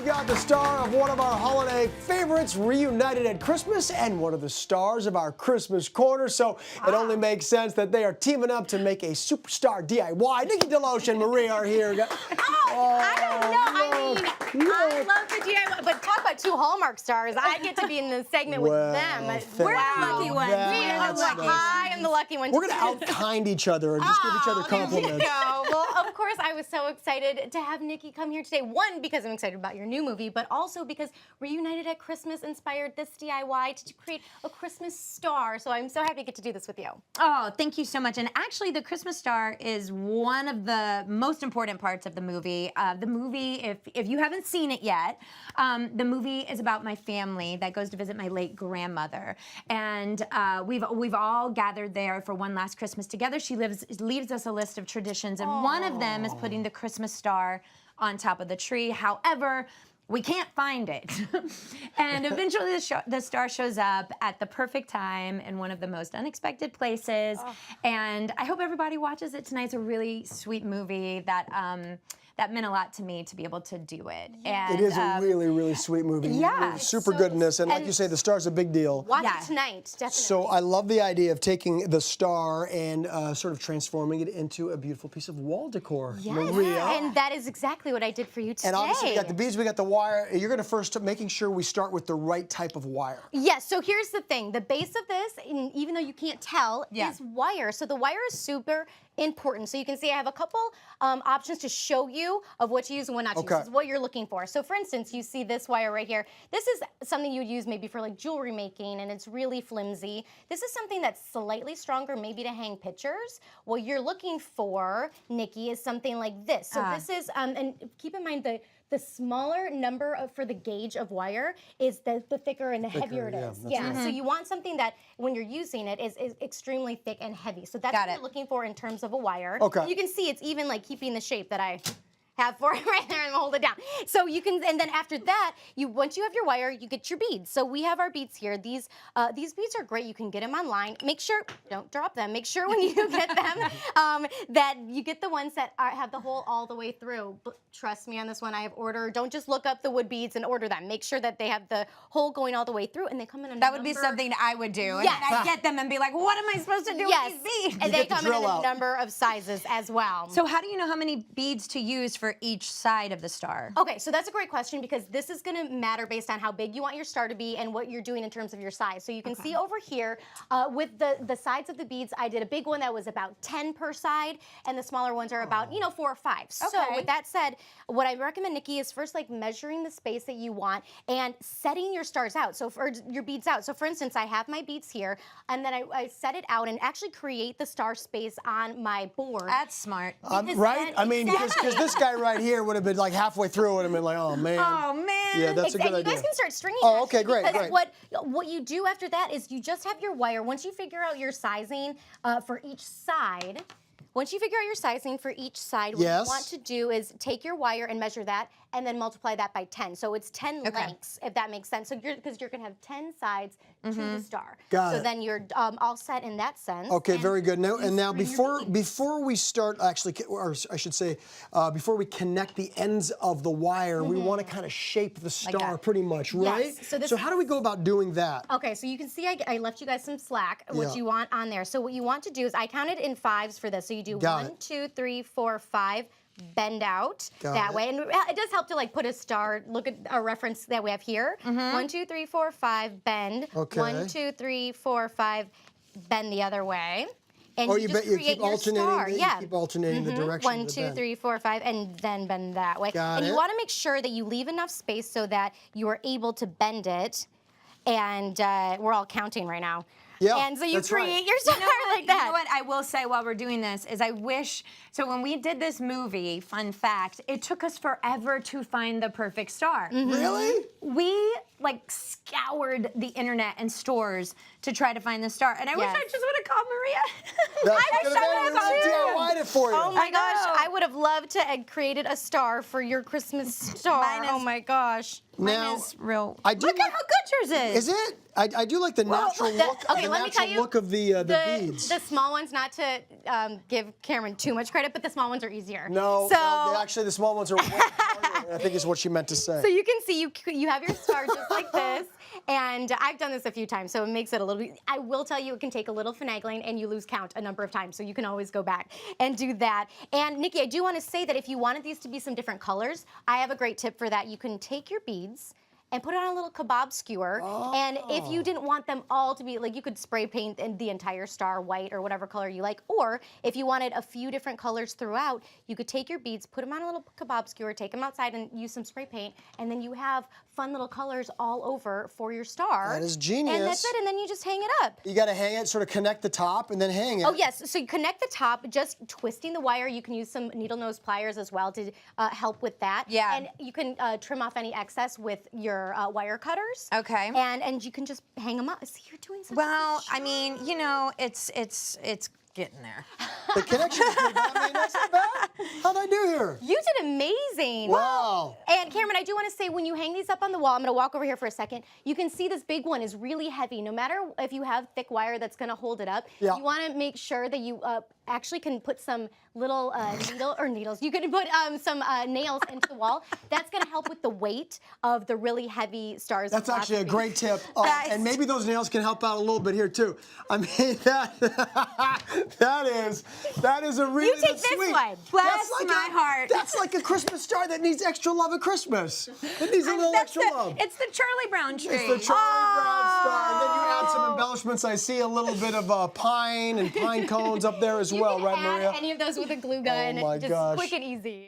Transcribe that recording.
got the star of one of our holiday favorites reunited at Christmas and one of the stars of our Christmas corner. So it only makes sense that they are teaming up to make a superstar DIY. Nikki DeLoach and Maria are here. I don't know. I mean, I love the DIY, but talk about two Hallmark stars. I get to be in the segment with them. We're the lucky one. I am the lucky one. We're going to out-kind each other and just give each other compliments. Well, of course, I was so excited to have Nikki come here today. One, because I'm excited about your new movie, but also because Reunited at Christmas inspired this DIY to create a Christmas star. So I'm so happy to get to do this with you. Oh, thank you so much. And actually, the Christmas star is one of the most important parts of the movie. If you haven't seen it yet, the movie is about my family that goes to visit my late grandmother, and we've all gathered there for one last Christmas together. She leaves us a list of traditions, and one of them is putting the Christmas star on top of the tree. However, we can't find it. And eventually the star shows up at the perfect time in one of the most unexpected places. And I hope everybody watches it tonight. It's a really sweet movie that that meant a lot to me to be able to do it. And, it is a really, really sweet movie. Yeah. Super good in this. And like you say, the star's a big deal. Watch it tonight, definitely. So I love the idea of taking the star and sort of transforming it into a beautiful piece of wall decor. Yes, Maria. and that is exactly what I did for you today. And obviously we got the beads, we got the wire. You're going to first making sure we start with the right type of wire. Yes, so here's the thing. The base of this, even though you can't tell, is wire. So the wire is super important. So you can see I have a couple options to show you of what to use and what not to use. This is what you're looking for. So for instance, you see this wire right here. This is something you would use maybe for like jewelry making, and it's really flimsy. This is something that's slightly stronger, maybe to hang pictures. What you're looking for, Nikki, is something like this. So this is, and keep in mind the smaller number for the gauge of wire is the thicker and the heavier it is. So you want something that when you're using it is extremely thick and heavy. So that's what you're looking for in terms of a wire. You can see it's even like keeping the shape that I have for it right there and hold it down. So you can, and then after that, once you have your wire, you get your beads. So we have our beads here. These beads are great. You can get them online. Make sure, don't drop them. Make sure when you get them that you get the ones that have the hole all the way through. But trust me on this one, I have ordered. Don't just look up the wood beads and order them. Make sure that they have the hole going all the way through, and they come in a That would be something I would do. And I'd get them and be like, what am I supposed to do with these beads? And they come in a number of sizes as well. So how do you know how many beads to use for each side of the star? Okay, so that's a great question because this is going to matter based on how big you want your star to be and what you're doing in terms of your size. So you can see over here with the sides of the beads, I did a big one that was about 10 per side, and the smaller ones are about 4 or 5. So with that said, what I recommend, Nikki, is first like measuring the space that you want and setting your stars out. So for your beads out. So for instance, I have my beads here, and then I set it out and actually create the star space on my board. That's smart. Right? I mean, because this guy right here would have been like halfway through it and been like, oh man. Oh man. Yeah, that's a good idea. You guys can start stringing. Oh, okay, great. What you do after that is you just have your wire. Once you figure out your sizing for each side, what you want to do is take your wire and measure that, and then multiply that by 10. So it's 10 lengths, if that makes sense. So because you're going to have 10 sides to the star. So then you're all set in that sense. Okay, very good. Now before we start actually, or I should say, before we connect the ends of the wire, we want to kind of shape the star pretty much, right? Yes. So how do we go about doing that? Okay, so you can see I left you guys some slack, what you want on there. So what you want to do is I counted in 5s for this. So you do 1, 2, 3, 4, 5. Bend out that way, and it does help to like put a star. Look at our reference that we have here. 1, 2, 3, 4, 5. Bend. 1, 2, 3, 4, 5. Bend the other way. And you keep alternating. You keep alternating the direction. 1, 2, 3, 4, 5, and then bend that way. And you want to make sure that you leave enough space so that you are able to bend it. And we're all counting right now. Yeah, and so you create your star like that. You know what I will say while we're doing this is I wish, so when we did this movie, fun fact, it took us forever to find the perfect star. Really? We like scoured the internet and stores to try to find the star. And I wish I just would have called Maria. I wish I would have DIY'd it for you. Oh my gosh, I would have loved to have created a star for your Christmas star. Oh my gosh. Mine is real. I do Look like, at how good yours is. Is it? I do like the natural look. Okay, the let me tell natural you, look of the beads. The small ones, not to give Cameron too much credit, but the small ones are easier. No, so, actually the small ones are way harder, I think is what she meant to say. So you can see you have your star just like this, and I've done this a few times, so it makes it a little bit. I will tell you, it can take a little finagling, and you lose count a number of times, so you can always go back and do that. And Nikki, I do want to say that if you wanted these to be some different colors, I have a great tip for that. You can take your beads and put it on a little kebab skewer. And if you didn't want them all to be, like, you could spray paint the entire star white or whatever color you like. Or if you wanted a few different colors throughout, you could take your beads, put them on a little kebab skewer, take them outside and use some spray paint. And then you have fun little colors all over for your star. That is genius. And that's it, and then you just hang it up. You got to hang it, sort of connect the top and then hang it. Oh, yes. So you connect the top, just twisting the wire. You can use some needle nose pliers as well to help with that. Yeah. And you can trim off any excess with your wire cutters. Okay. And you can just hang them up. See, you're doing such a Well, good job. I mean, you know, it's getting there. The connection is pretty bad. I mean, that's not bad. How'd I do here? You did amazing. Wow. And Cameron, I do want to say, when you hang these up on the wall, I'm going to walk over here for a second. You can see this big one is really heavy. No matter if you have thick wire that's going to hold it up, you want to make sure that you actually can put some little needles. You can put some nails into the wall. That's going to help with the weight of the really heavy stars. That's actually a great tip. And maybe those nails can help out a little bit here too. I mean, that is a really You take this sweet. one. Bless my heart. That's like a Christmas star that needs extra love at Christmas. It needs a little extra love. It's the Charlie Brown tree. It's the Charlie Brown star. And then you add some embellishments. I see a little bit of pine and pine cones up there as well, right, You can Maria? add any of those with a glue gun. Oh my just gosh. quick and easy.